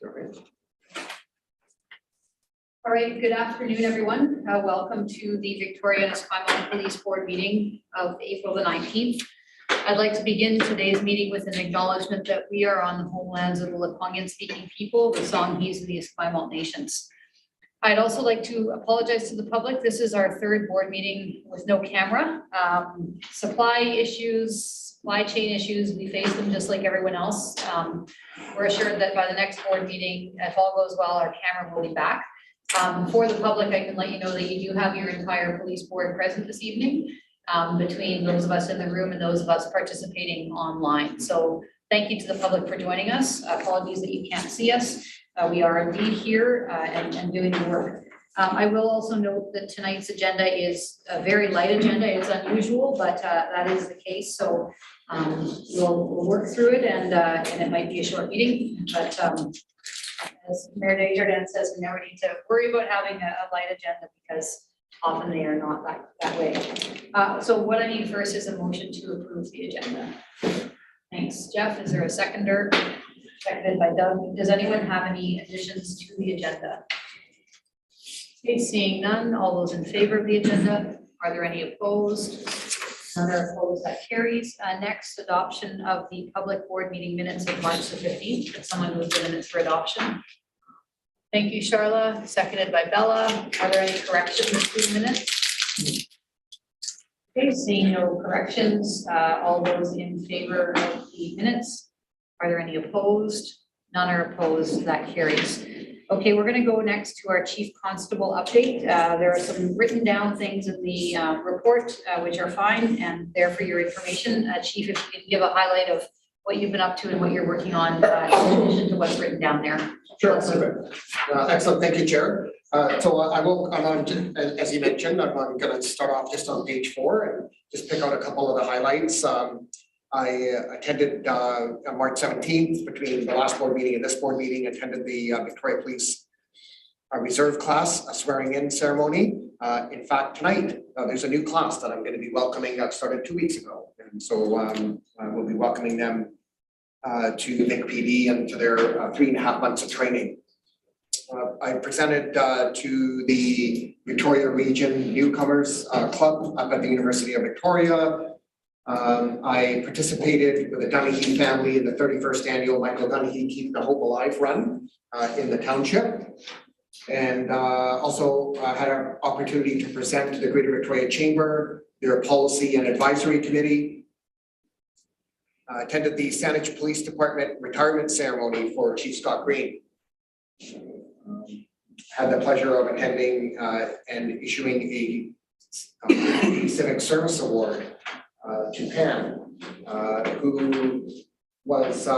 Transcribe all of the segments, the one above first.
All right, good afternoon, everyone. Welcome to the Victoria and Esquimalt Police Board meeting of April the 19th. I'd like to begin today's meeting with an acknowledgement that we are on the homelands of the Lekwungen-speaking people, the Songhees of the Esquimalt Nations. I'd also like to apologize to the public. This is our third board meeting with no camera. Supply chain issues, we face them just like everyone else. We're assured that by the next board meeting, if all goes well, our camera will be back. For the public, I can let you know that you do have your entire police board present this evening, between those of us in the room and those of us participating online. So thank you to the public for joining us. Apologies that you can't see us. We are indeed here and doing the work. I will also note that tonight's agenda is a very light agenda. It's unusual, but that is the case. So we'll work through it, and it might be a short meeting. But as Mayor Desjardins says, we never need to worry about having a light agenda because often they are not that way. So what I need first is a motion to approve the agenda. Thanks, Jeff. Is there a seconder? Seconded by Doug. Does anyone have any additions to the agenda? Okay, seeing none, all those in favor of the agenda, are there any opposed? None are opposed, that carries. Next, adoption of the public board meeting minutes of March the 15th. Could someone move the minutes for adoption? Thank you, Charla. Seconded by Bella. Are there any corrections to the minutes? Okay, seeing no corrections, all those in favor of the minutes? Are there any opposed? None are opposed, that carries. Okay, we're gonna go next to our Chief Constable update. There are some written down things in the report, which are fine and there for your information. Chief, if you can give a highlight of what you've been up to and what you're working on in addition to what's written down there. Sure, excellent, thank you, Chair. I will, as you mentioned, I'm going to start off just on page 4 and just pick out a couple of the highlights. I attended on March 17th, between the last board meeting and this board meeting, attended the Victoria Police Reserve class swearing in ceremony. In fact, tonight there's a new class that I'm going to be welcoming that started 2 weeks ago. And so we'll be welcoming them to Vic PD and to their 3.5 months of training. I presented to the Victoria Region Newcomers Club up at the University of Victoria. I participated with the Dunahee family in the 31st annual Michael Dunahee Keep the Hope Alive run in the township. And also had an opportunity to present to the Greater Victoria Chamber, their policy and advisory committee. Attended the Saanich Police Department retirement ceremony for Chief Scott Green. Had the pleasure of attending and issuing a Civic Service Award to Pam, who was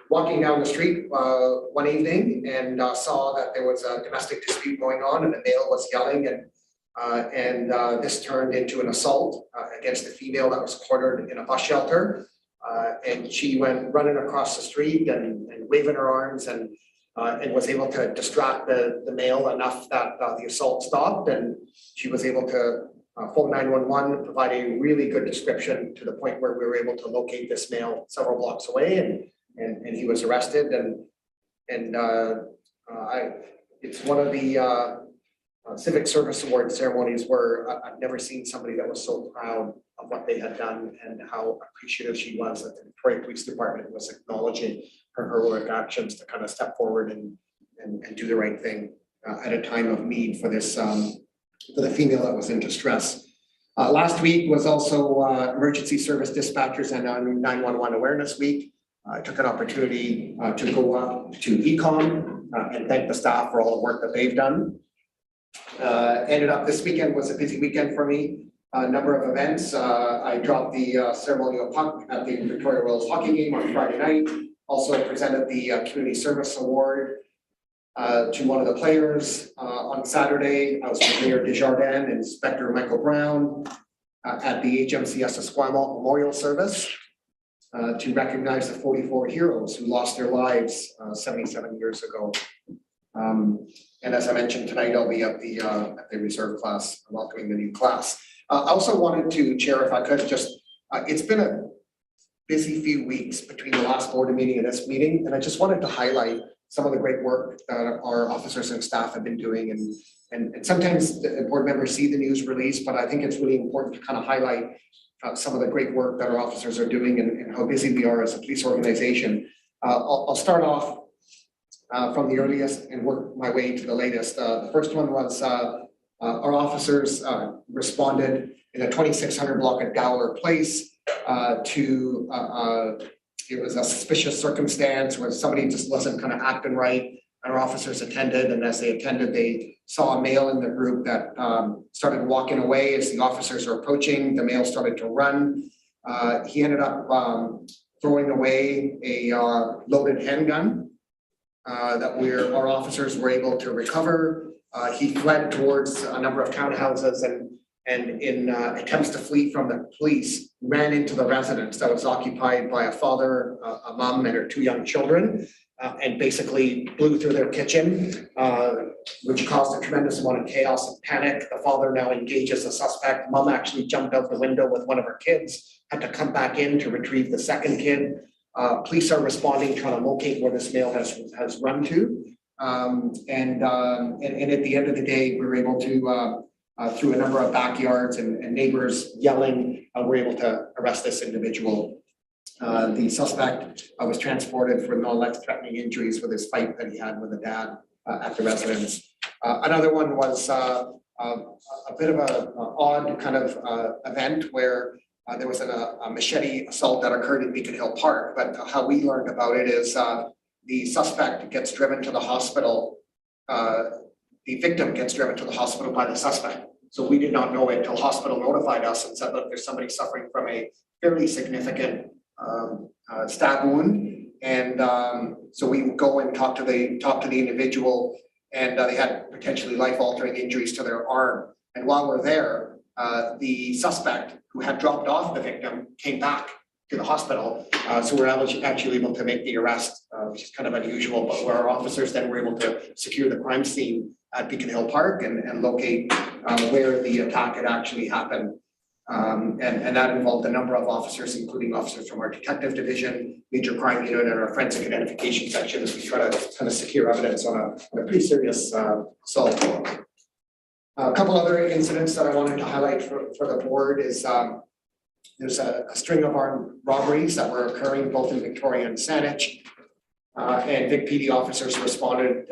walking down the street one evening and saw that there was a domestic dispute going on and the male was yelling, and this turned into an assault against the female that was quartered in a bus shelter. And she went running across the street and waving her arms and was able to distract the male enough that the assault stopped, and she was able to phone 911, provide a really good description to the point where we were able to locate this male several blocks away, and he was arrested. It's one of the Civic Service Award ceremonies where I've never seen somebody that was so proud of what they had done and how appreciative she was that the Victoria Police Department was acknowledging her heroic actions to kind of step forward and do the right thing at a time of need for this for the female that was in distress. Last week was also Emergency Service Dispatchers and 911 Awareness Week. I took an opportunity to go up to ECOM and thank the staff for all the work that they've done. Ended up this weekend was a busy weekend for me. A number of events. I dropped the ceremonial puck at the Victoria Royals hockey game on Friday night. Also presented the Community Service Award to one of the players on Saturday. I was with Mayor Desjardins and Inspector Michael Brown at the HMCS Esquimalt Memorial Service to recognize the 44 heroes who lost their lives 77 years ago. And as I mentioned tonight, I'll be at the reserve class, welcoming the new class. I also wanted to, Chair, if I could just, it's been a busy few weeks between the last board meeting and this meeting, and I just wanted to highlight some of the great work that our officers and staff have been doing. And sometimes the board members see the news release, but I think it's really important to kind of highlight some of the great work that our officers are doing and how busy we are as a police organization. I'll start off from the earliest and work my way to the latest. The first one was our officers responded in a 2600 block at Gowler Place to it was a suspicious circumstance where somebody just wasn't kind of acting right. Our officers attended, and as they attended, they saw a male in the group that started walking away. As the officers are approaching, the male started to run. He ended up throwing away a loaded handgun that our officers were able to recover. He fled towards a number of townhouses and in attempts to flee from the police, ran into the residence that was occupied by a father, a mom, and her 2 young children, and basically blew through their kitchen, which caused a tremendous amount of chaos and panic. The father now engages the suspect. Mom actually jumped out the window with one of her kids, had to come back in to retrieve the second kid. Police are responding, trying to locate where this male has run to. And at the end of the day, we were able to, through a number of backyards and neighbors yelling, we're able to arrest this individual. The suspect was transported for non-life-threatening injuries with his fight that he had with the dad at the residence. Another one was a bit of an odd kind of event where there was a machete assault that occurred in Beacon Hill Park. But how we learned about it is the suspect gets driven to the hospital. The victim gets driven to the hospital by the suspect. So we did not know it until hospital notified us and said, look, there's somebody suffering from a fairly significant stab wound. And so we go and talk to the individual, and they had potentially life-altering injuries to their arm. And while we're there, the suspect who had dropped off the victim came back to the hospital. So we're actually able to make the arrest, which is kind of unusual, but where our officers then were able to secure the crime scene at Beacon Hill Park and locate where the attack had actually happened. And that involved a number of officers, including officers from our detective division, major crime unit, and our forensic identification section, as we try to kind of secure evidence on a pretty serious assault. A couple other incidents that I wanted to highlight for the board is there's a string of armed robberies that were occurring both in Victoria and Saanich. And Vic PD officers responded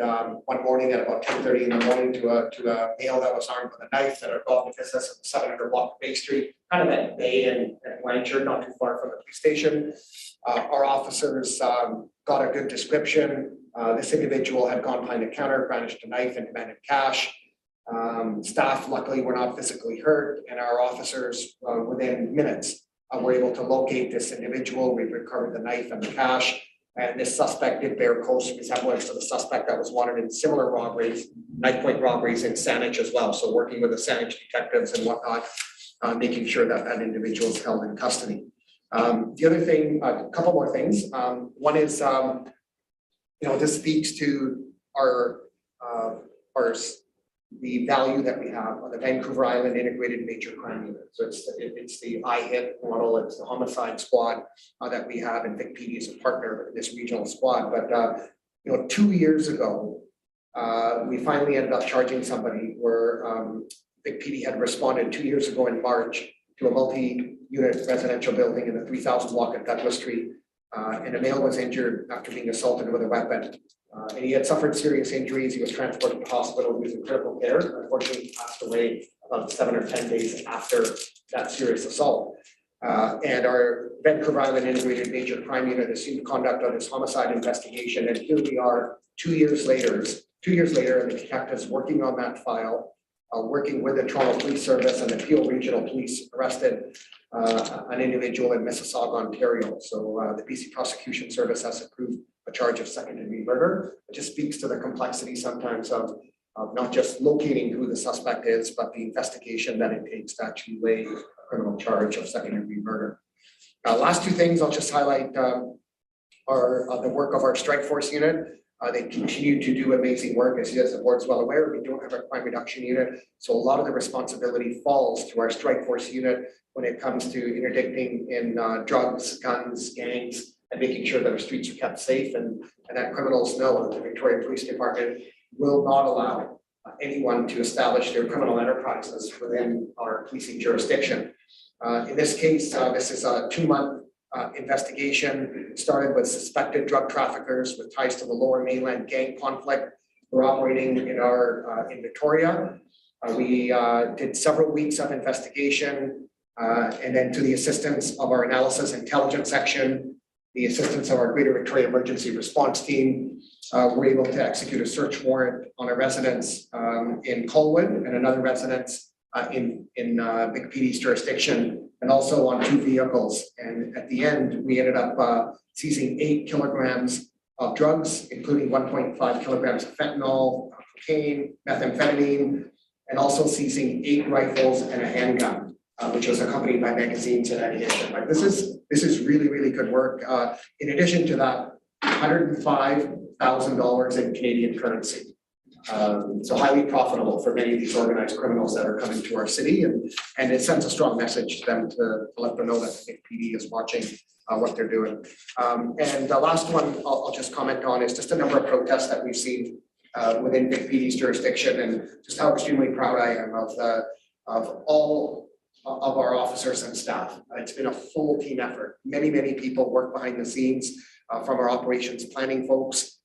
one morning at about 10:30 in the morning to a male that was armed with a knife that had gone to business at the 700 block of Bay Street, kind of at Bay and Blanchard, not too far from the police station. Our officers got a good description. This individual had gone behind the counter, brandished a knife, and demanded cash. Staff luckily were not physically hurt, and our officers within minutes were able to locate this individual. We recovered the knife and the cash. And this suspect did bear close resemblance to the suspect that was wanted in similar robberies, knife point robberies in Saanich as well. So working with the Saanich detectives and whatnot, making sure that that individual is held in custody. The other thing, a couple more things. One is, this speaks to the value that we have on the Vancouver Island Integrated Major Crime Unit. So it's the IHIT model, it's the homicide squad that we have, and Vic PD is a partner in this regional squad. But 2 years ago, we finally ended up charging somebody where Vic PD had responded 2 years ago in March to a multi-unit residential building in the 3000 block at Douglas Street, and a male was injured after being assaulted with a weapon. And he had suffered serious injuries. He was transported to hospital. He was in critical care. Unfortunately, he passed away about 7 or 10 days after that serious assault. And our Vancouver Island Integrated Major Crime Unit assumed conduct of this homicide investigation. And here we are 2 years later, and the detectives working on that file, working with the Toronto Police Service and the Peel Regional Police, arrested an individual in Mississauga, Ontario. So the BC Prosecution Service has approved a charge of second-degree murder. It just speaks to the complexity sometimes of not just locating who the suspect is, but the investigation that it takes to actually lay a criminal charge of second-degree murder. Last two things I'll just highlight are the work of our Strike Force unit. They continue to do amazing work. As the board's well aware, we don't have a crime reduction unit, so a lot of the responsibility falls to our Strike Force unit when it comes to interdicting in drugs, guns, gangs, and making sure that our streets are kept safe and that criminals know that the Victoria Police Department will not allow anyone to establish their criminal enterprises within our policing jurisdiction. In this case, this is a 2-month investigation. It started with suspected drug traffickers with ties to the Lower Mainland gang conflict who are operating in Victoria. We did several weeks of investigation, and then to the assistance of our analysis intelligence section, the assistance of our Greater Victoria Emergency Response Team, we're able to execute a search warrant on a residence in Colwood and another residence in Vic PD's jurisdiction, and also on 2 vehicles. And at the end, we ended up seizing 8 kilograms of drugs, including 1.5 kilograms of fentanyl, cocaine, methamphetamine, and also seizing 8 rifles and a handgun, which was accompanied by magazines and ammunition. Like this is really, really good work. In addition to that, $105,000 in Canadian currency. So highly profitable for many of these organized criminals that are coming to our city, and it sends a strong message to them to let them know that the PD is watching what they're doing. And the last one I'll just comment on is just a number of protests that we've seen within Vic PD's jurisdiction, and just how extremely proud I am of all of our officers and staff. It's been a full team effort. Many people work behind the scenes, from our operations planning folks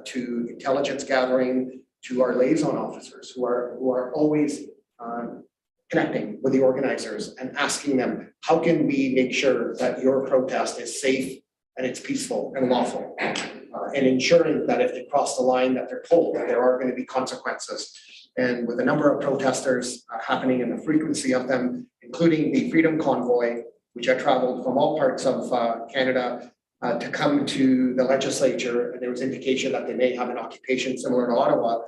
to intelligence gathering, to our liaison officers who are always connecting with the organizers and asking them, how can we make sure that your protest is safe and it's peaceful and lawful, and ensuring that if they cross the line that they're told that there are going to be consequences. And with a number of protesters happening and the frequency of them, including the Freedom Convoy, which I traveled from all parts of Canada to come to the legislature, and there was indication that they may have an occupation similar to Ottawa.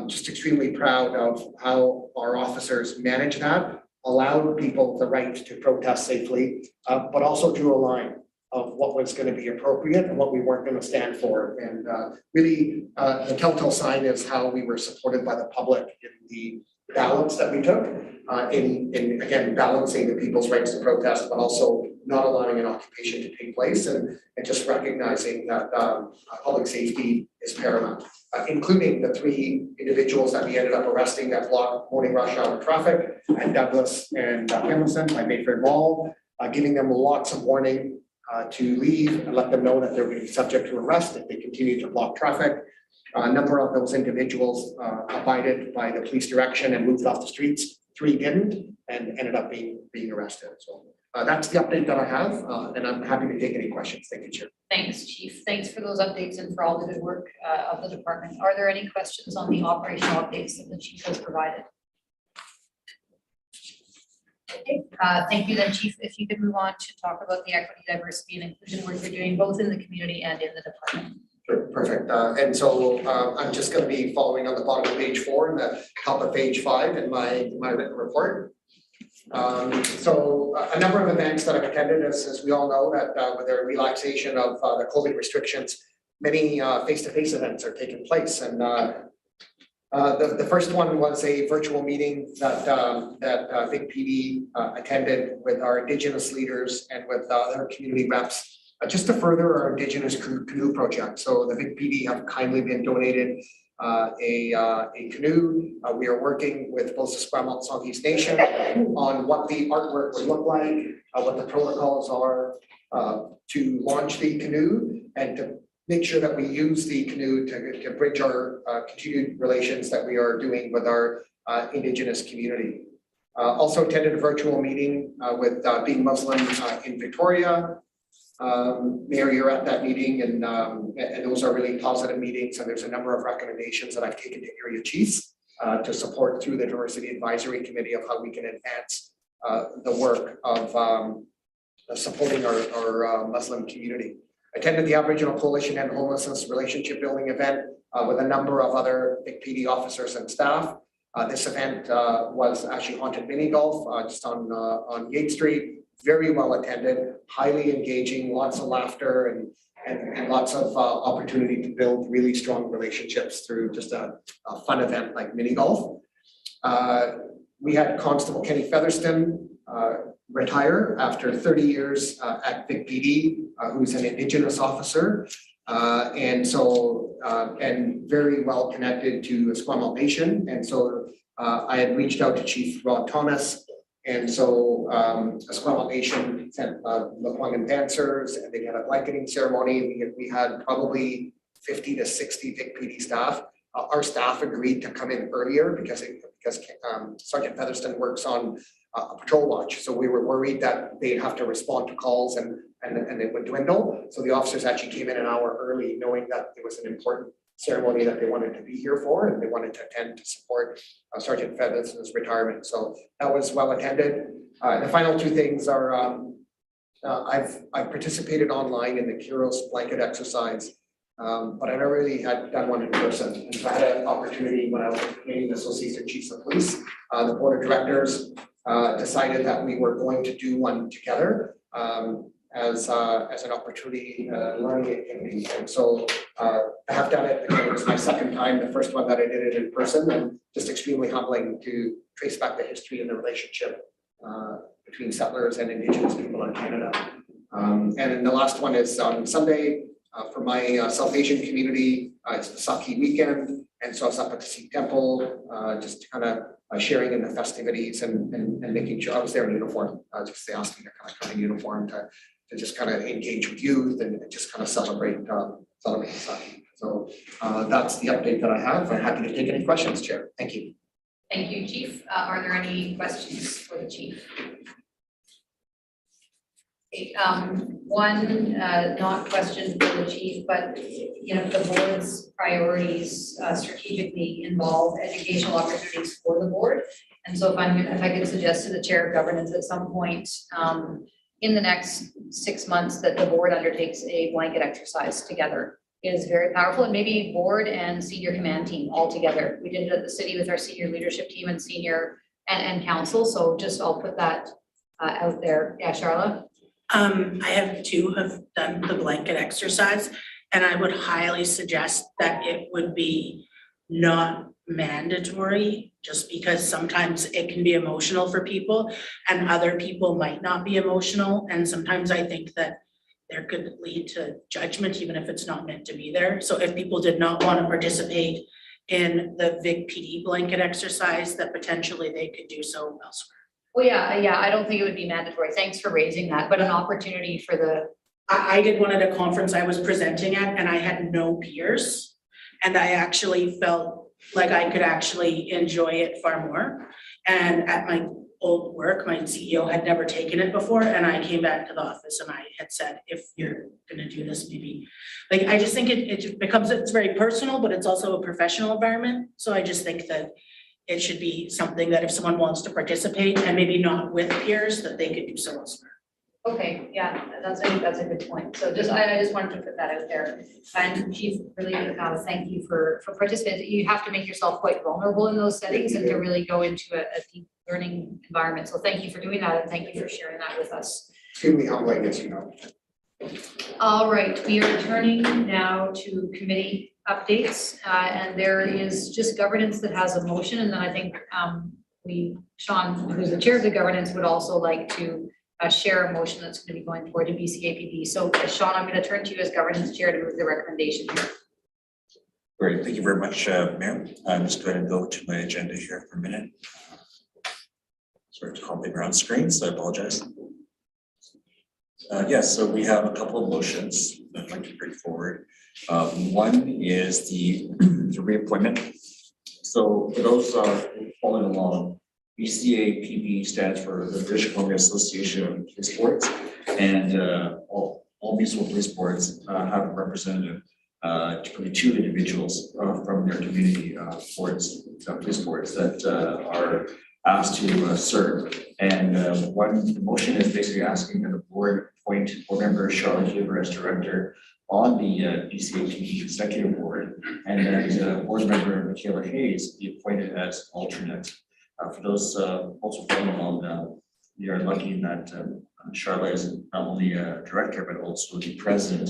Just extremely proud of how our officers managed that, allowed people the right to protest safely, but also drew a line of what was going to be appropriate and what we weren't going to stand for. And really, the telltale sign is how we were supported by the public in the balance that we took in again, balancing the people's rights to protest, but also not allowing an occupation to take place, and just recognizing that public safety is paramount, including the 3 individuals that we ended up arresting that blocked morning rush hour traffic at Douglas and Hamilton by Mayfair Mall, giving them lots of warning to leave and let them know that they're going to be subject to arrest if they continue to block traffic. A number of those individuals abided by the police direction and moved off the streets. 3 didn't and ended up being arrested. So that's the update that I have, and I'm happy to take any questions. Thank you, Chair. Thanks, Chief. Thanks for those updates and for all the good work of the department. Are there any questions on the operational updates that the Chief has provided? Okay, thank you then, Chief. If you could move on to talk about the equity, diversity, and inclusion work you're doing both in the community and in the department. Sure, perfect. And so I'm just going to be following on the bottom of page 4 and the top of page 5 in my written report. So a number of events that I've attended, as we all know, that with the relaxation of the COVID restrictions, many face-to-face events are taking place. And the first one was a virtual meeting that Vic PD attended with our Indigenous leaders and with other community reps, just to further our Indigenous canoe project. So the Vic PD have kindly been donated a canoe. We are working with both the Squamish Songhees Nation on what the artwork would look like, what the protocols are to launch the canoe, and to make sure that we use the canoe to bridge our continued relations that we are doing with our Indigenous community. Also attended a virtual meeting with Being Muslim in Victoria. Mayor, you're at that meeting, and those are really positive meetings, and there's a number of recommendations that I've taken to area chiefs to support through the Diversity Advisory Committee of how we can advance the work of supporting our Muslim community. Attended the Aboriginal Coalition and Homelessness Relationship Building event with a number of other Vic PD officers and staff. This event was actually Haunted Mini Golf just on Yates Street. Very well attended, highly engaging, lots of laughter and lots of opportunity to build really strong relationships through just a fun event like mini golf. We had Constable Kenny Featherston retire after 30 years at Vic PD, who's an Indigenous officer. And so, and very well connected to Esquimalt Nation. And so I had reached out to Chief Rod Thomas. And so Esquimalt Nation sent Lekwungen dancers, and they had a blanketing ceremony. We had probably 50 to 60 Vic PD staff. Our staff agreed to come in earlier because Sergeant Featherston works on a patrol watch. So we were worried that they'd have to respond to calls and it would dwindle. So the officers actually came in an hour early, knowing that it was an important ceremony that they wanted to be here for, and they wanted to attend to support Sergeant Featherston's retirement. So that was well attended. The final two things are I've participated online in the Kiros blanket exercise, but I never really had done one in person. And so I had an opportunity when I was with the Canadian Association of Chiefs of Police. The board of directors decided that we were going to do one together as an opportunity learning activity. And so I have done it. It was my second time, the first one that I did it in person, and just extremely humbling to trace back the history and the relationship between settlers and Indigenous people in Canada. And then the last one is on Sunday for my South Asian community. It's the Saki weekend. And so I was up at the Sikh temple, just kind of sharing in the festivities and making sure I was there in uniform. Just they asked me to kind of come in uniform to just kind of engage with youth and just kind of celebrate Saki. So that's the update that I have. I'm happy to take any questions, Chair. Thank you. Thank you, Chief. Are there any questions for the Chief? Okay, one, not question for the Chief, but you know, the board's priorities strategically involve educational opportunities for the board. And so if I could suggest to the Chair of Governance at some point in the next 6 months that the board undertakes a blanket exercise together is very powerful, and maybe board and senior command team all together. We did it at the city with our senior leadership team and senior and council. So just I'll put that out there. Yeah, Charlotte. I have done the blanket exercise, and I would highly suggest that it would be not mandatory, just because sometimes it can be emotional for people and other people might not be emotional. And sometimes I think that there could lead to judgment, even if it's not meant to be there. So if people did not want to participate in the Vic PD blanket exercise, that potentially they could do so elsewhere. Well, yeah, I don't think it would be mandatory. Thanks for raising that, but an opportunity for the. I did one at a conference I was presenting at, and I had no peers. And I actually felt like I could actually enjoy it far more. And at my old work, my CEO had never taken it before, and I came back to the office and I had said, if you're gonna do this, maybe, like, I just think it becomes, it's very personal, but it's also a professional environment. So I just think that it should be something that if someone wants to participate and maybe not with peers, that they could do so elsewhere. Okay, yeah, that's a good point. So I just wanted to put that out there. And Chief, really, thank you for participating. You have to make yourself quite vulnerable in those settings and to really go into a deep learning environment. So thank you for doing that, and thank you for sharing that with us. Extremely humbling, as you know. All right, we are turning now to committee updates, and there is just governance that has a motion, and then I think Sean, who's the chair of the governance, would also like to share a motion that's going to be going forward to BCAPD. So Sean, I'm going to turn to you as governance chair to move the recommendation here. Great, thank you very much, Mayor. I'm just going to go to my agenda here for a minute. Sorry to call me around screen, so I apologize. Yes, so we have a couple of motions that I'd like to bring forward. One is the reappointment. So for those following along, BCAPB stands for the British Columbia Association of Police Boards, and all municipal police boards have a representative, typically 2 individuals from their community boards, police boards that are asked to serve. And the motion is basically asking that the board appoint board member Charlotte Huber as director on the BCAPB executive board, and that board member Michaela Hayes be appointed as alternate. For those also following along, we are lucky that Charlotte is not only a director, but also the president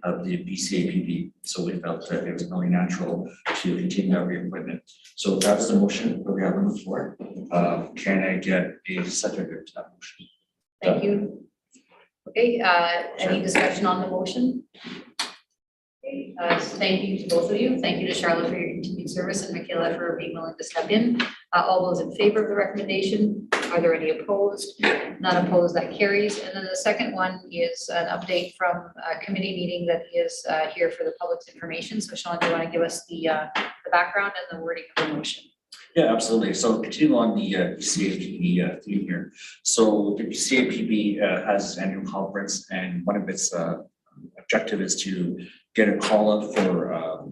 of the BCAPB. So we felt that it was only natural to continue that reappointment. So that's the motion that we have on the floor. Can I get a seconder to that motion? Thank you. Okay, any discussion on the motion? Okay, thank you to both of you. Thank you to Charlotte for your continued service and Michaela for being willing to step in. All those in favor of the recommendation? Are there any opposed? None opposed, that carries. And then the second one is an update from a committee meeting that is here for the public's information. So Sean, do you want to give us the background and the wording of the motion? Yeah, absolutely. So continue on the CAPB theme here. So the CAPB has its annual conference, and one of its objective is to get a call out for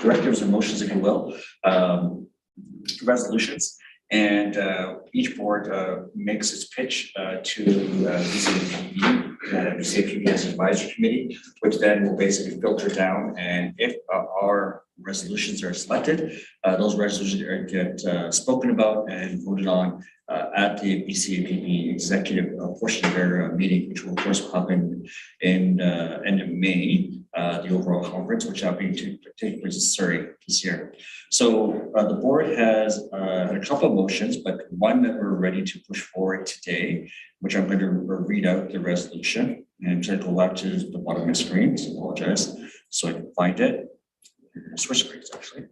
directives and motions, if you will, resolutions. And each board makes its pitch to the CAPB, the CAPB as advisory committee, which then will basically filter down. And if our resolutions are selected, those resolutions get spoken about and voted on at the BCAPB executive portion of their meeting, which will of course happen in end of May, the overall conference, which will be to take place this year. So the board has had a couple of motions, but one that we're ready to push forward today, which I'm going to read out the resolution, and try to go back to the bottom of my screen, so I apologize, so I can find it. Switch screens actually.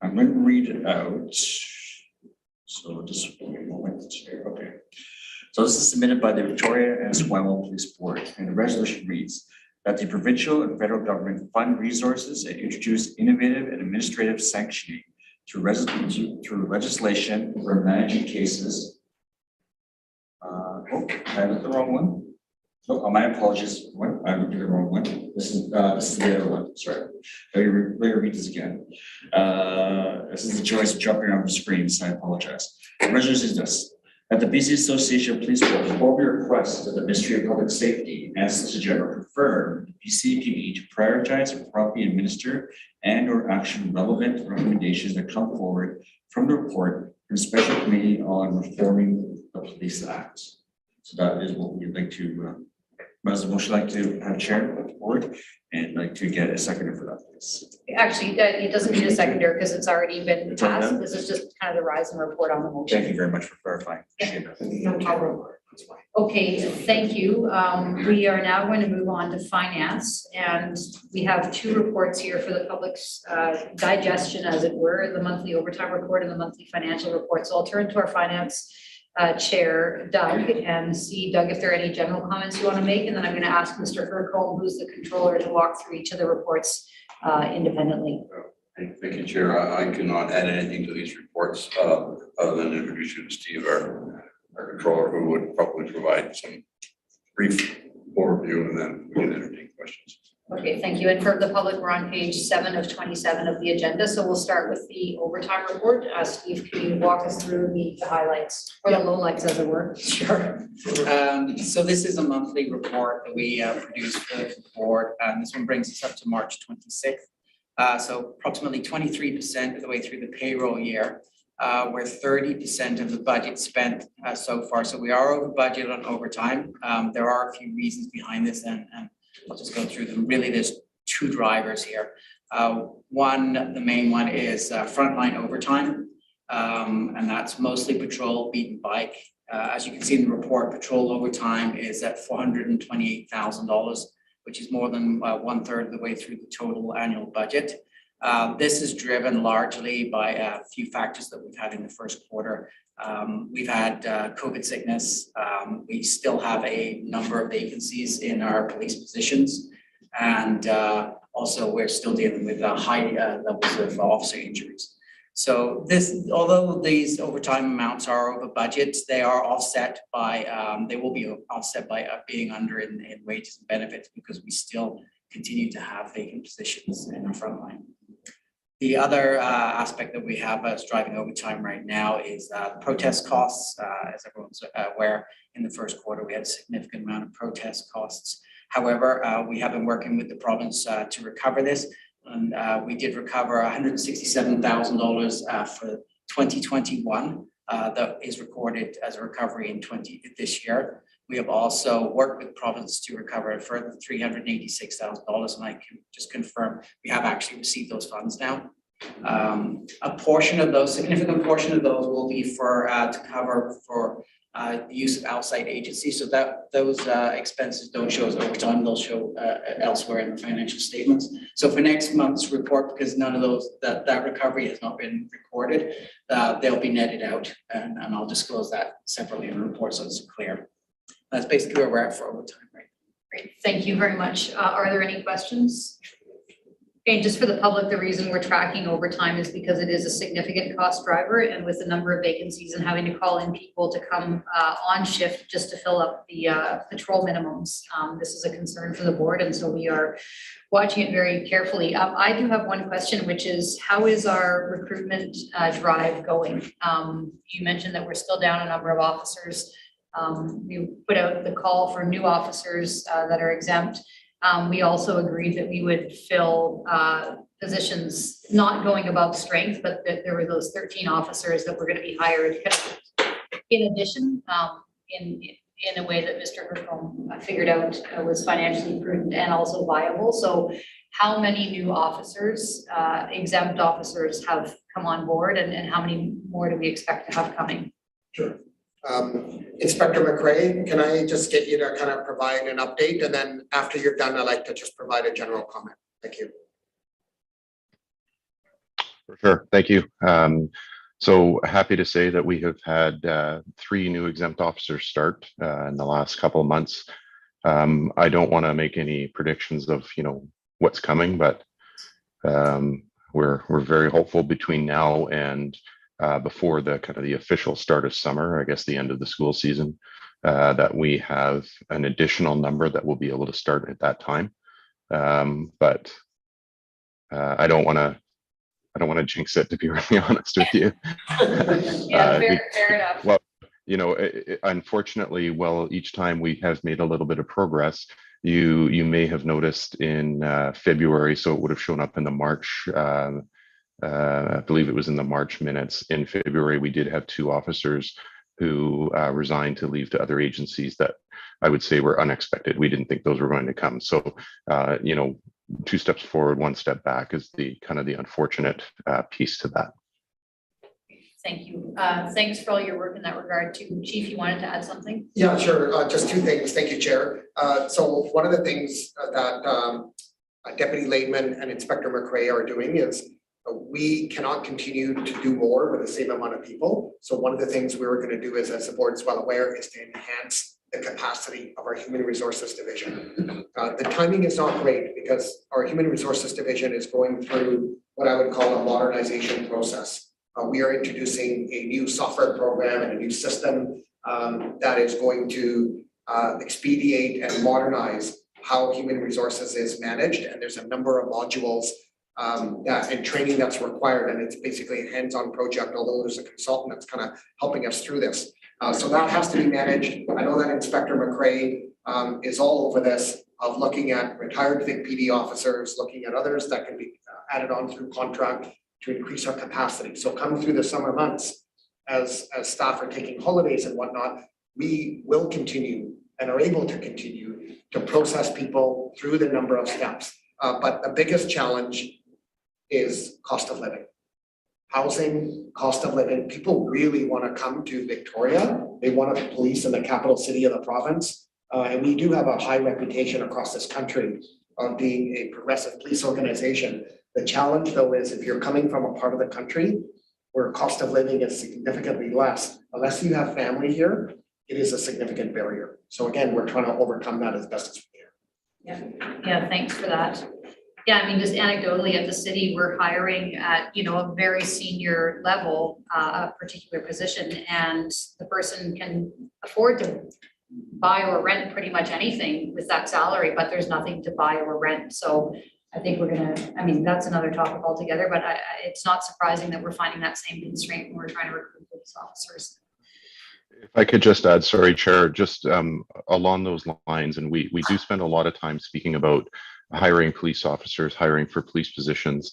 I'm going to read it out. So just a moment here. Okay. So this is submitted by the Victoria and Esquimalt Police Board, and the resolution reads that the provincial and federal government fund resources and introduce innovative and administrative sanctioning through legislation for managing cases. I looked the wrong one. Oh, my apologies. I looked at the wrong one. This is the other one. Sorry. Let me read this again. This is the choice of jumping on the screen, so I apologize. The resolution is this: that the BC Association of Police Boards formally requests that the Ministry of Public Safety and Solicitor General confirm the BCAPB to prioritize and properly administer and/or action relevant recommendations that come forward from the report from the Special Committee on Reforming the Police Act. So that is what we'd like to. Does the motion like to have chair put forward and like to get a seconder for that, please? Actually, it doesn't need a seconder because it's already been It's already passed. done? This is just kind of the rise and report on the motion. Thank you very much for clarifying. Appreciate that. No problem. Okay, thank you. We are now going to move on to finance, and we have two reports here for the public's digestion, as it were, the monthly overtime report and the monthly financial report. So I'll turn to our finance chair, Doug, and see, Doug, if there are any general comments you want to make, and then I'm going to ask Mr. Hercombe, who's the controller, to walk through each of the reports independently. Thank you, Chair. I cannot add anything to these reports other than introduce you to Steve, our controller, who would probably provide some brief overview, and then we can entertain questions. Okay, thank you. And for the public, we're on page 7 of 27 of the agenda. So we'll start with the overtime report. Steve, can you walk us through the highlights or the lowlights, as it were? Sure. So this is a monthly report that we produce for the board, and this one brings us up to March 26th. So approximately 23% of the way through the payroll year, where 30% of the budget spent so far. So we are over budget on overtime. There are a few reasons behind this, and I'll just go through them. Really, there's two drivers here. One, the main one is frontline overtime, and that's mostly patrol, beat and bike. As you can see in the report, patrol overtime is at $428,000, which is more than 1/3 of the way through the total annual budget. This is driven largely by a few factors that we've had in the first quarter. We've had COVID sickness. We still have a number of vacancies in our police positions. And also we're still dealing with high levels of officer injuries. So although these overtime amounts are over budget, they are offset by, they will be offset by being under in wages and benefits, because we still continue to have vacant positions in our front line. The other aspect that we have as driving overtime right now is protest costs. As everyone's aware, in the first quarter, we had a significant amount of protest costs. However, we have been working with the province to recover this. And we did recover $167,000 for 2021 that is recorded as a recovery in this year. We have also worked with the province to recover a further $386,000, and I can just confirm we have actually received those funds now. A portion of those, significant portion of those will be for, to cover for the use of outside agencies, so that those expenses don't show as overtime, they'll show elsewhere in the financial statements. So for next month's report, because none of those, that recovery has not been recorded, they'll be netted out, and I'll disclose that separately in the report, so it's clear. That's basically where we're at for overtime, right? Great, thank you very much. Are there any questions? Okay, just for the public, the reason we're tracking overtime is because it is a significant cost driver, and with the number of vacancies and having to call in people to come on shift just to fill up the patrol minimums, this is a concern for the board, and so we are watching it very carefully. I do have one question, which is, how is our recruitment drive going? You mentioned that we're still down a number of officers. We put out the call for new officers that are exempt. We also agreed that we would fill positions not going above strength, but that there were those 13 officers that were going to be hired in addition, in a way that Mr. Hercombe figured out was financially prudent and also viable. So how many new officers, exempt officers, have come on board, and how many more do we expect to have coming? Sure. Inspector McRae, can I just get you to kind of provide an update, and then after you're done, I'd like to just provide a general comment. Thank you. For sure, thank you. So happy to say that we have had 3 new exempt officers start in the last couple of months. I don't want to make any predictions of what's coming, but we're very hopeful between now and before the kind of the official start of summer, I guess the end of the school season, that we have an additional number that we'll be able to start at that time. But I don't want to jinx it, to be really honest with you. Yeah, fair enough. Well, unfortunately, each time we have made a little bit of progress, you may have noticed in February, so it would have shown up in the March. I believe it was in the March minutes. In February, we did have 2 officers who resigned to leave to other agencies that I would say were unexpected. We didn't think those were going to come. So, 2 steps forward, 1 step back is the kind of the unfortunate piece to that. Thank you. Thanks for all your work in that regard too. Chief, you wanted to add something? Yeah, sure. Just 2 things. Thank you, Chair. So one of the things that Deputy Laidman and Inspector McRae are doing is we cannot continue to do more with the same amount of people. So one of the things we were going to do is, as the board is well aware, is to enhance the capacity of our Human Resources Division. The timing is not great because our Human Resources Division is going through what I would call a modernization process. We are introducing a new software program and a new system that is going to expedite and modernize how human resources is managed. And there's a number of modules and training that's required, and it's basically a hands-on project, although there's a consultant that's kind of helping us through this. So that has to be managed. I know that Inspector McRae is all over this, of looking at retired Vic PD officers, looking at others that can be added on through contract to increase our capacity. So come through the summer months, as staff are taking holidays and whatnot, we will continue and are able to continue to process people through the number of steps. But the biggest challenge is cost of living. Housing, cost of living. People really want to come to Victoria. They want to police in the capital city of the province. And we do have a high reputation across this country of being a progressive police organization. The challenge, though, is if you're coming from a part of the country where cost of living is significantly less, unless you have family here, it is a significant barrier. So again, we're trying to overcome that as best as we can. Yeah, thanks for that. Yeah, I mean, just anecdotally at the city, we're hiring at, a very senior level, a particular position, and the person can afford to buy or rent pretty much anything with that salary, but there's nothing to buy or rent. So I think that's another topic altogether, but it's not surprising that we're finding that same constraint when we're trying to recruit police officers. If I could just add, sorry, Chair, just along those lines, and we do spend a lot of time speaking about hiring police officers, hiring for police positions.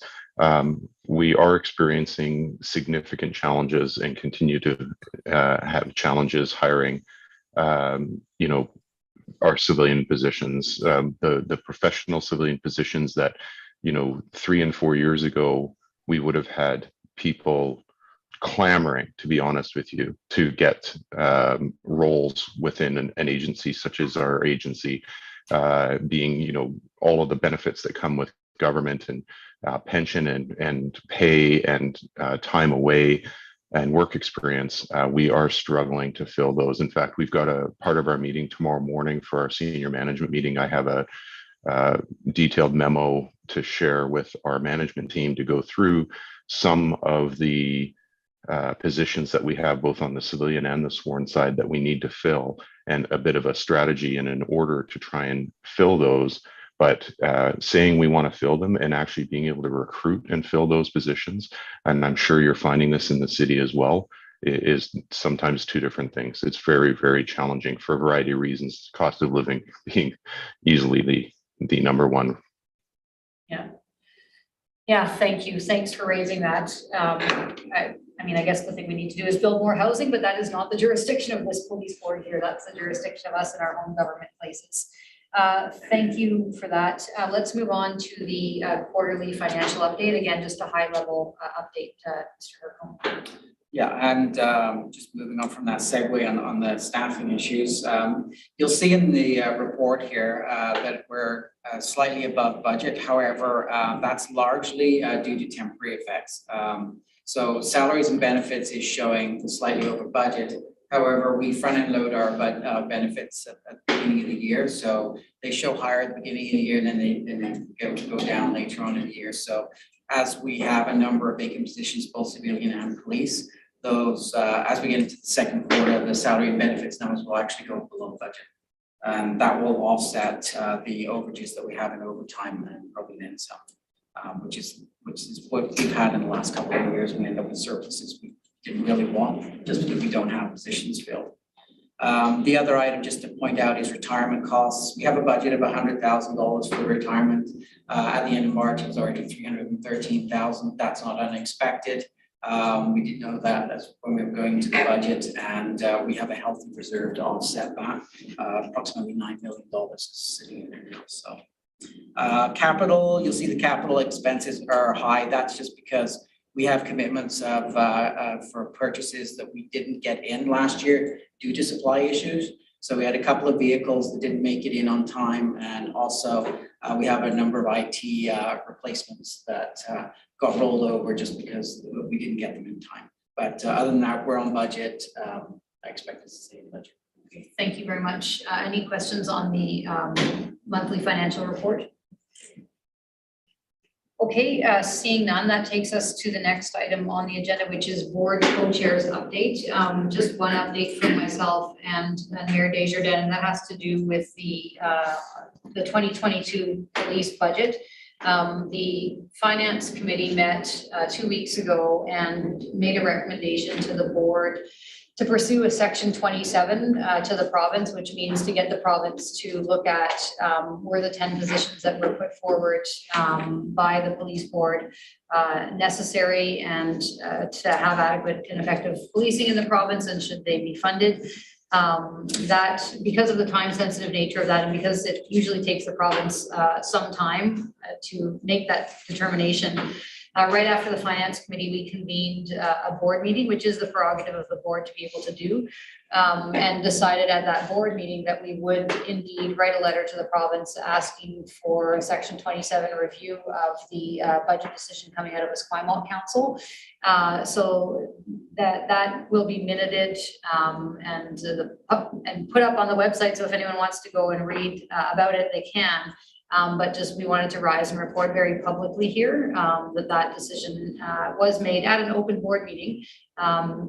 We are experiencing significant challenges and continue to have challenges hiring, our civilian positions, the professional civilian positions that, 3 and 4 years ago we would have had people clamoring, to be honest with you, to get roles within an agency such as our agency, being, you know, all of the benefits that come with government and pension and pay and time away and work experience. We are struggling to fill those. In fact, we've got a part of our meeting tomorrow morning for our senior management meeting. I have a detailed memo to share with our management team to go through some of the positions that we have both on the civilian and the sworn side that we need to fill, and a bit of a strategy and an order to try and fill those. But saying we want to fill them and actually being able to recruit and fill those positions, and I'm sure you're finding this in the city as well, is sometimes two different things. It's very, very challenging for a variety of reasons, cost of living being easily the number one. Yeah, thank you. Thanks for raising that. I mean, I guess the thing we need to do is build more housing, but that is not the jurisdiction of this police board here. That's the jurisdiction of us in our home government places. Thank you for that. Let's move on to the quarterly financial update. Again, just a high level update, Mr. Hercombe. Yeah, and just moving on from that segue on the staffing issues, you'll see in the report here that we're slightly above budget. However, that's largely due to temporary effects. So salaries and benefits is showing slightly over budget. However, we front end load our benefits at the beginning of the year. So they show higher at the beginning of the year, and then they go down later on in the year. So as we have a number of vacant positions, both civilian and police, those, as we get into the second quarter, the salary and benefits numbers will actually go below budget. And that will offset the overages that we have in overtime and probably then some, which is what we've had in the last couple of years. We end up with surpluses we didn't really want just because we don't have positions filled. The other item just to point out is retirement costs. We have a budget of $100,000 for retirement. At the end of March, it was already $313,000. That's not unexpected. We did know that as when we were going to the budget, and we have a healthy reserve to offset that, approximately $9 million sitting in there now. So capital, you'll see the capital expenses are high. That's just because we have commitments of for purchases that we didn't get in last year due to supply issues. So we had a couple of vehicles that didn't make it in on time, and also we have a number of IT replacements that got rolled over just because we didn't get them in time. But other than that, we're on budget. I expect us to stay in budget. Okay, thank you very much. Any questions on the monthly financial report? Okay, seeing none, that takes us to the next item on the agenda, which is board co-chairs update. Just one update from myself and Mayor Desjardins, and that has to do with the 2022 police budget. The finance committee met 2 weeks ago and made a recommendation to the board to pursue a section 27 to the province, which means to get the province to look at were the 10 positions that were put forward by the police board necessary, and to have adequate and effective policing in the province, and should they be funded. That because of the time sensitive nature of that, and because it usually takes the province some time to make that determination, right after the finance committee, we convened a board meeting, which is the prerogative of the board to be able to do, and decided at that board meeting that we would indeed write a letter to the province asking for a section 27 review of the budget decision coming out of Esquimalt Council. So that will be minuted and put up on the website. So if anyone wants to go and read about it, they can. But just we wanted to rise and report very publicly here that decision was made at an open board meeting,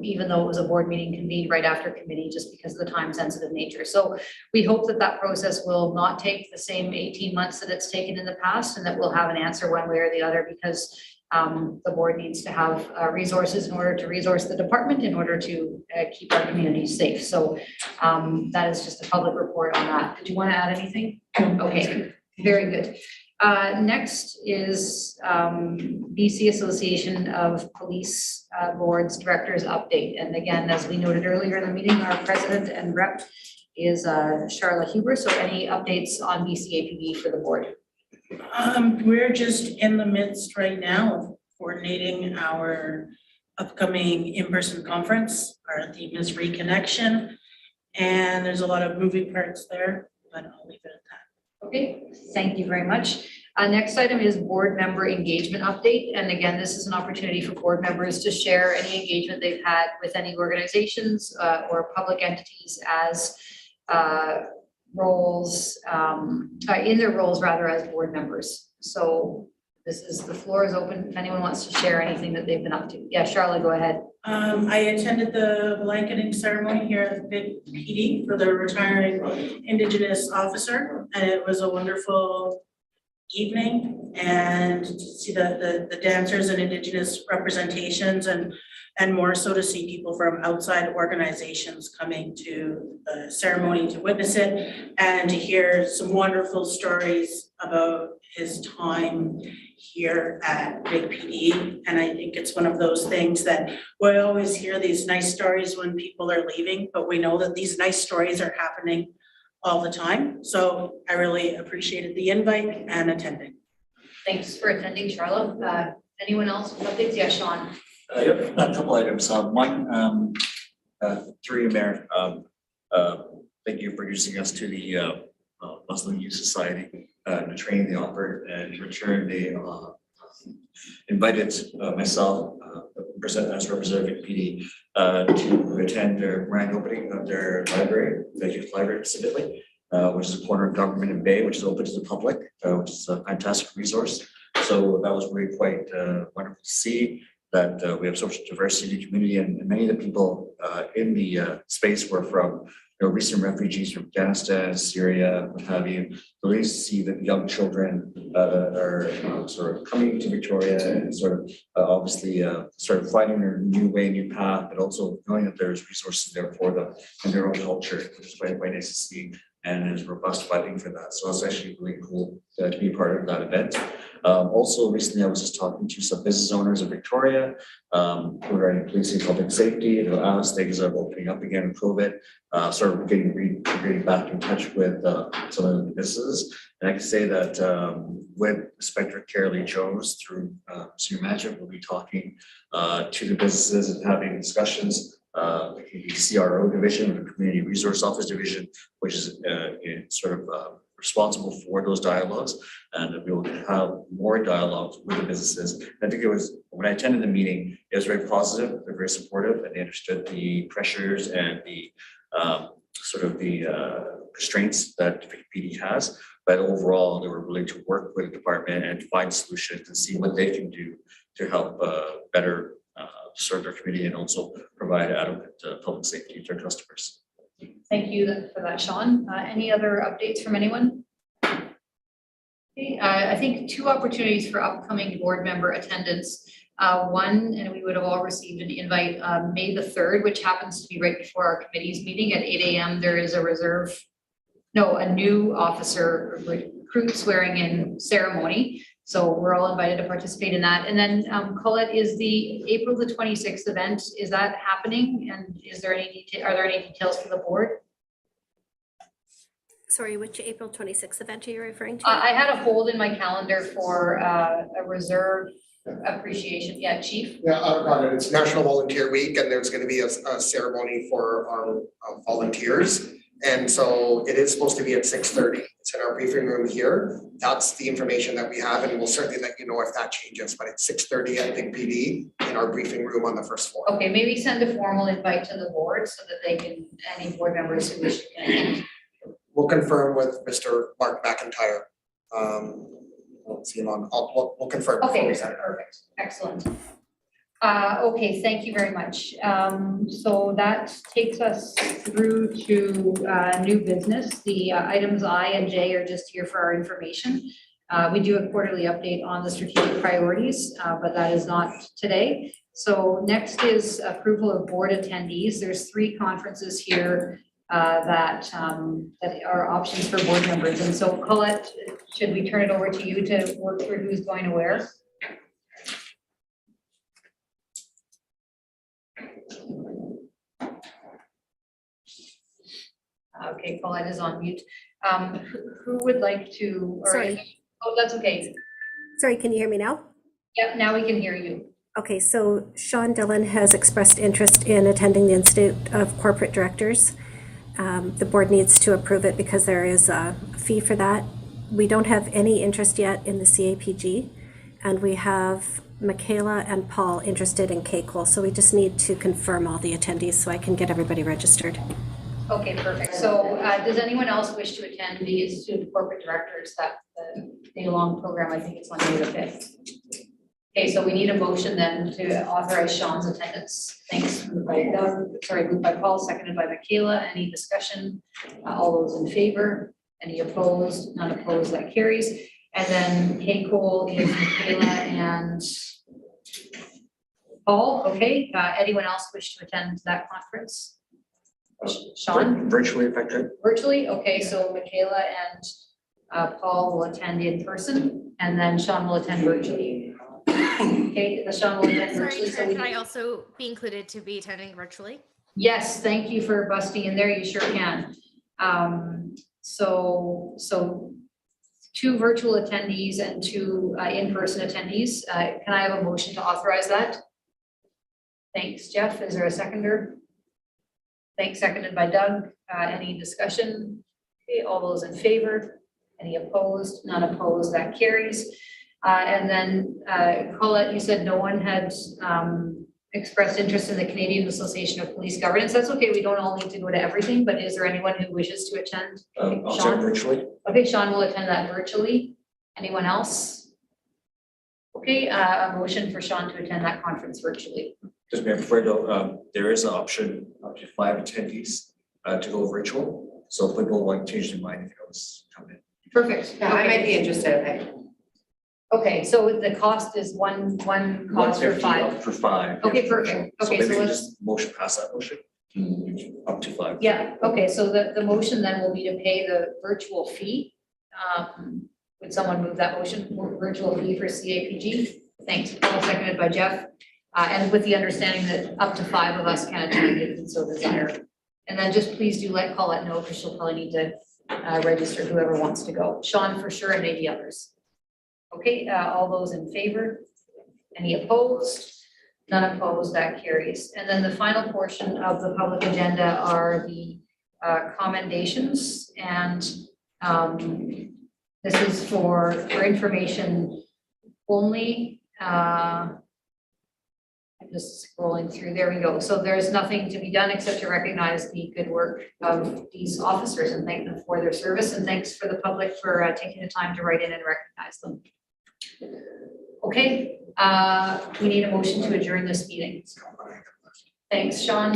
even though it was a board meeting convened right after committee, just because of the time sensitive nature. So we hope that that process will not take the same 18 months that it's taken in the past, and that we'll have an answer one way or the other, because the board needs to have resources in order to resource the department in order to keep our communities safe. So that is just a public report on that. Did you want to add anything? Okay. Very good. Next is BC Association of Police Boards Directors update. And again, as we noted earlier in the meeting, our president and rep is Charlotte Huber. So any updates on BCAPB for the board? We're just in the midst right now of coordinating our upcoming in-person conference. Our theme is reconnection, and there's a lot of moving parts there, but I'll leave it at that. Okay, thank you very much. Next item is board member engagement update. And again, this is an opportunity for board members to share any engagement they've had with any organizations or public entities as in their roles rather as board members. So the floor is open if anyone wants to share anything that they've been up to. Yeah, Charlotte, go ahead. I attended the blanketing ceremony here at Big PD for the retiring Indigenous officer, and it was a wonderful evening, and to see the dancers and Indigenous representations, and more so to see people from outside organizations coming to the ceremony to witness it, and to hear some wonderful stories about his time here at Big PD. And I think it's one of those things that we always hear these nice stories when people are leaving, but we know that these nice stories are happening all the time. So I really appreciated the invite and attending. Thanks for attending, Charlotte. Anyone else with updates? Yeah, Sean. Yep, a couple items. One, through you, Mayor, thank you for using us to the Muslim Youth Society to train the operator, and in return, they invited myself, as representative PD, to attend their grand opening of their library, the youth library specifically, which is a corner of Government and Bay, which is open to the public, which is a fantastic resource. So that was really quite wonderful to see that we have social diversity in the community, and many of the people in the space were from recent refugees from Afghanistan, Syria, what have you. So we see that young children are sort of coming to Victoria and sort of obviously sort of finding their new way, new path, but also knowing that there's resources there for them and their own culture, which is quite nice to see. And there's robust funding for that. So it's actually really cool to be part of that event. Also, recently I was just talking to some business owners in Victoria who are in policing public safety, and as things are opening up again in COVID, sort of getting back in touch with some of the businesses. And I can say that with Inspector Carolee Jones through Senior Management, we'll be talking to the businesses and having discussions. The CRO division, the Community Resource Office division, which is sort of responsible for those dialogues, and we will have more dialogues with the businesses. I think it was, when I attended the meeting, it was very positive, they're very supportive, and they understood the pressures and the sort of the constraints that PD has. But overall, they were willing to work with the department and find solutions and see what they can do to help better serve their community and also provide adequate public safety to their customers. Thank you for that, Sean. Any other updates from anyone? Okay, I think two opportunities for upcoming board member attendance. One, and we would have all received an invite, May the 3rd, which happens to be right before our committee's meeting at 8 a.m. There is a new officer recruit swearing in ceremony. So we're all invited to participate in that. And then Colette, is the April the 26th event, is that happening? And are there any details for the board? Sorry, which April 26th event are you referring to? I had a hold in my calendar for a reserve appreciation. Yeah, Chief? Yeah, got it. It's National Volunteer Week, and there's going to be a ceremony for our volunteers. And so it is supposed to be at 6:30. It's in our briefing room here. That's the information that we have, and we'll certainly let you know if that changes, but it's 6:30 at Big PD in our briefing room on the first floor. Okay, maybe send a formal invite to the board so that they can, any board members who wish to attend. We'll confirm with Mr. Mark McIntyre. Let's see him on, we'll confirm. before Okay, we send it. perfect, excellent. Okay, thank you very much. So that takes us through to new business. The items I and J are just here for our information. We do a quarterly update on the strategic priorities, but that is not today. So next is approval of board attendees. There's 3 conferences here that are options for board members. And so Colette, should we turn it over to you to work through who's going to where? Okay, Colette is on mute. Who would like to? Sorry. Oh, that's okay. Sorry, can you hear me now? Yep, now we can hear you. Okay, so Sean Dillon has expressed interest in attending the Institute of Corporate Directors. The board needs to approve it because there is a fee for that. We don't have any interest yet in the CAPG, and we have Michaela and Paul interested in KCOL, so we just need to confirm all the attendees so I can get everybody registered. Okay, perfect. So does anyone else wish to attend the Institute of Corporate Directors, that the day-long program? I think it's on May the 5th. Okay, so we need a motion then to authorize Sean's attendance. Thanks. Moved by Doug, moved by Paul, seconded by Michaela. Any discussion? All those in favor? Any opposed? None opposed, that carries. And then KCOL is Michaela and Paul. Okay, anyone else wish to attend that conference? Sean? Virtually affected. Virtually, okay, so Michaela and Paul will attend in person, and then Sean will attend virtually. Okay, Sean will attend Sorry, virtually, so Chair, we can I also be included to be attending virtually? yes, thank you for busting in there, you sure can. So 2 virtual attendees and 2 in-person attendees. Can I have a motion to authorize that? Thanks, Jeff. Is there a seconder? Thanks, seconded by Doug. Any discussion? Okay, all those in favor? Any opposed? None opposed, that carries. And then Colette, you said no one had expressed interest in the Canadian Association of Police Governance. That's okay, we don't all need to go to everything, but is there anyone who wishes to attend? I'll Sean? attend virtually. Okay, Sean will attend that virtually. Anyone else? Okay, a motion for Sean to attend that conference virtually. Just be afraid of, there is an option up to 5 attendees to go virtual. So if people want to change their mind, if those come in. Perfect. Yeah, I Okay. might be interested. Okay, so the cost is one cost for 150 5. Up for 5. Okay, yeah, perfect. virtual. So Okay, maybe so we let's- just motion pass that motion. Up to 5. Yeah, okay, so the motion then will be to pay the virtual fee. Would someone move that motion, virtual fee for CAPG? Thanks, Paul, seconded by Jeff. And with the understanding that up to 5 of us can attend if we so desire. And then just please do let Colette know, because she'll probably need to register whoever wants to go. Sean for sure, and maybe others. Okay, all those in favor? Any opposed? None opposed, that carries. And then the final portion of the public agenda are the commendations, and this is for information only. I'm just scrolling through, there we go. So there's nothing to be done except to recognize the good work of these officers and thank them for their service, and thanks for the public for taking the time to write in and recognize them. Okay, we need a motion to adjourn this meeting. Thanks, Sean.